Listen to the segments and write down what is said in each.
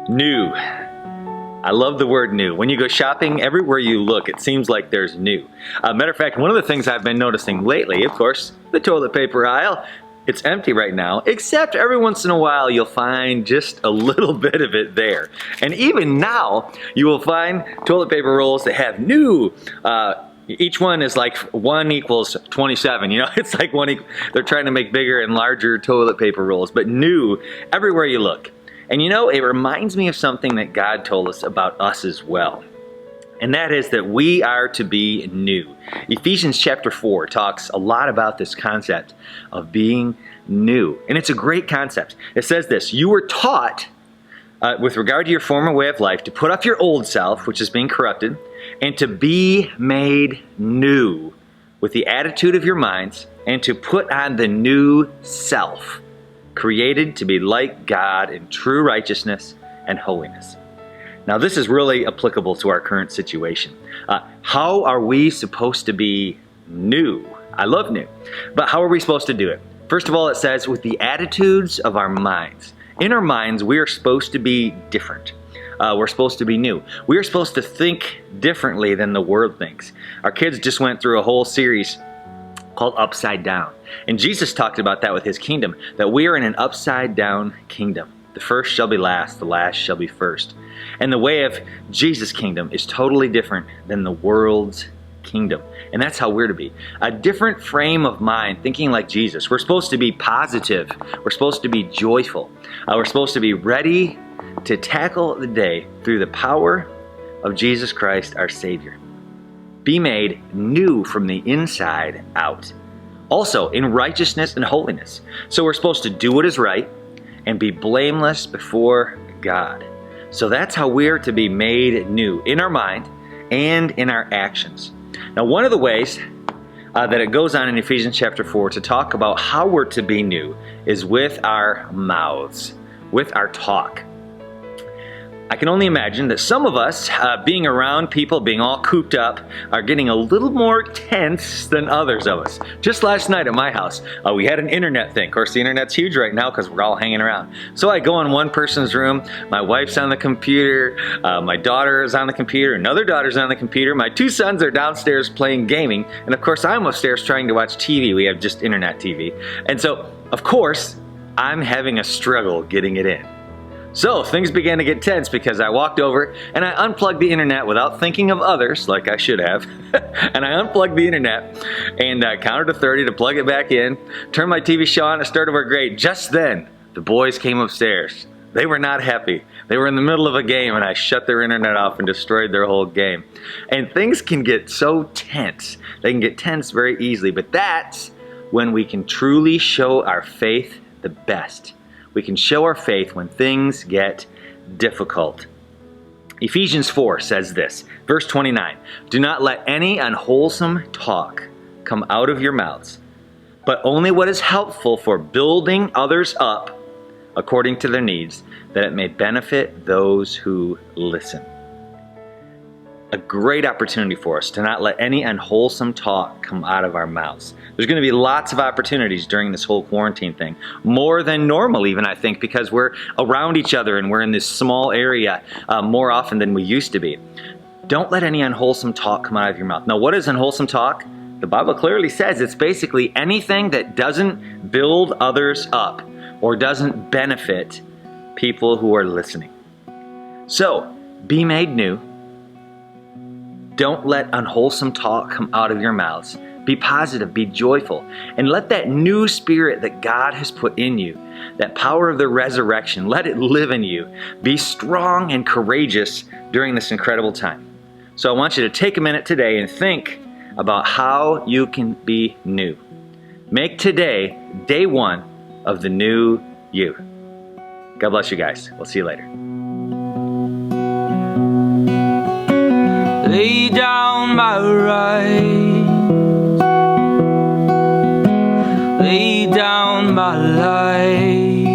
New. I love the word new. When you go shopping, everywhere you look, it seems like there's new. Matter of fact, one of the things I've been noticing lately, of course, the toilet paper aisle, it's empty right now, except every once in a while you'll find just a little bit of it there. And even now, you will find toilet paper rolls that have new, each one is like 1 equals 27, you know, it's like they're trying to make bigger and larger toilet paper rolls, but new everywhere you look. And you know, it reminds me of something that God told us about us as well. And that is that we are to be new. Ephesians chapter 4 talks a lot about this concept of being new. And it's a great concept. It says this: you were taught with regard to your former way of life to put off your old self, which is being corrupted, and to be made new with the attitude of your minds, and to put on the new self, created to be like God in true righteousness and holiness. Now, this is really applicable to our current situation. How are we supposed to be new? I love new, but how are we supposed to do it? First of all, it says with the attitudes of our minds. In our minds, we are supposed to be different. We're supposed to be new. We are supposed to think differently than the world thinks. Our kids just went through a whole series called Upside Down. And Jesus talked about that with his kingdom, that we are in an upside down kingdom. The first shall be last, the last shall be first. And the way of Jesus' kingdom is totally different than the world's kingdom. And that's how we're to be. A different frame of mind, thinking like Jesus. We're supposed to be positive. We're supposed to be joyful. We're supposed to be ready to tackle the day through the power of Jesus Christ, our Savior. Be made new from the inside out. Also, in righteousness and holiness. So we're supposed to do what is right and be blameless before God. So that's how we're to be made new, in our mind and in our actions. Now, one of the ways that it goes on in Ephesians chapter 4 to talk about how we're to be new is with our mouths, with our talk. I can only imagine that some of us, being around people, being all cooped up, are getting a little more tense than others of us. Just last night at my house, we had an internet thing. Of course, the internet's huge right now because we're all hanging around. So I go in one person's room, my wife's on the computer, my daughter is on the computer, another daughter's on the computer, my 2 sons are downstairs playing gaming, and of course I'm upstairs trying to watch TV. We have just internet TV. And so, of course, I'm having a struggle getting it in. So things began to get tense because I walked over and I unplugged the internet without thinking of others, like I should have. And I unplugged the internet and counted to 30 to plug it back in, turned my TV show on, and started our grade. Just then, the boys came upstairs. They were not happy. They were in the middle of a game and I shut their internet off and destroyed their whole game. And things can get so tense. They can get tense very easily, but that's when we can truly show our faith the best. We can show our faith when things get difficult. Ephesians 4 says this, verse 29, "Do not let any unwholesome talk come out of your mouths, but only what is helpful for building others up according to their needs, that it may benefit those who listen." A great opportunity for us to not let any unwholesome talk come out of our mouths. There's going to be lots of opportunities during this whole quarantine thing. More than normal even, I think, because we're around each other and we're in this small area more often than we used to be. Don't let any unwholesome talk come out of your mouth. Now, what is unwholesome talk? The Bible clearly says it's basically anything that doesn't build others up or doesn't benefit people who are listening. So, be made new. Don't let unwholesome talk come out of your mouths. Be positive, be joyful, and let that new spirit that God has put in you, that power of the resurrection, let it live in you. Be strong and courageous during this incredible time. So I want you to take a minute today and think about how you can be new. Make today day one of the new you. God bless you guys. We'll see you later. Lay down my right, lay down my life,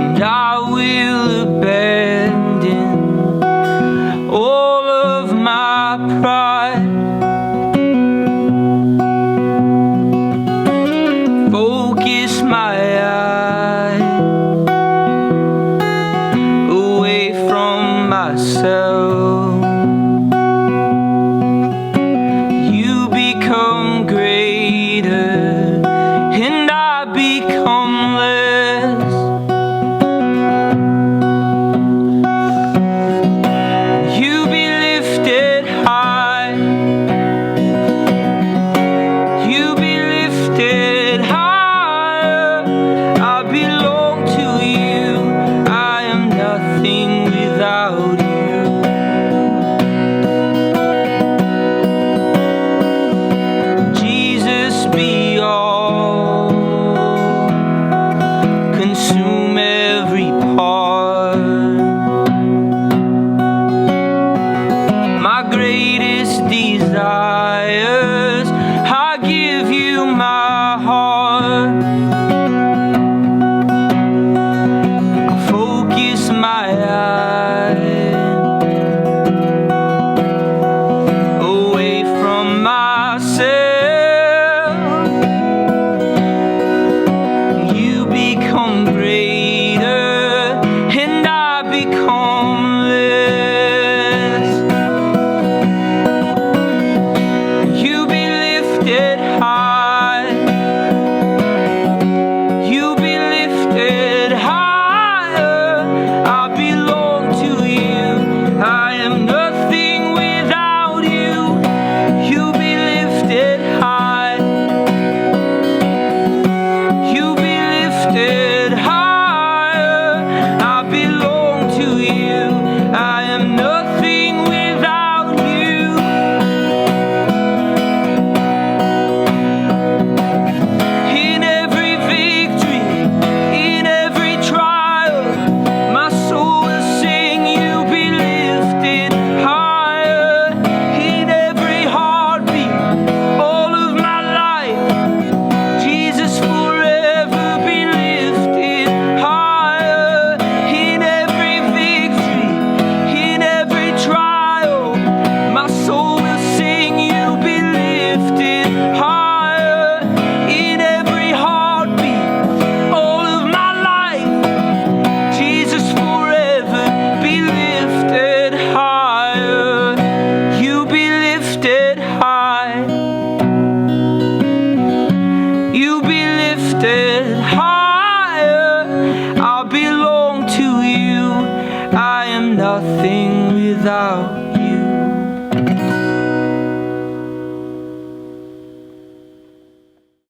and I will abandon all of my pride. Focus my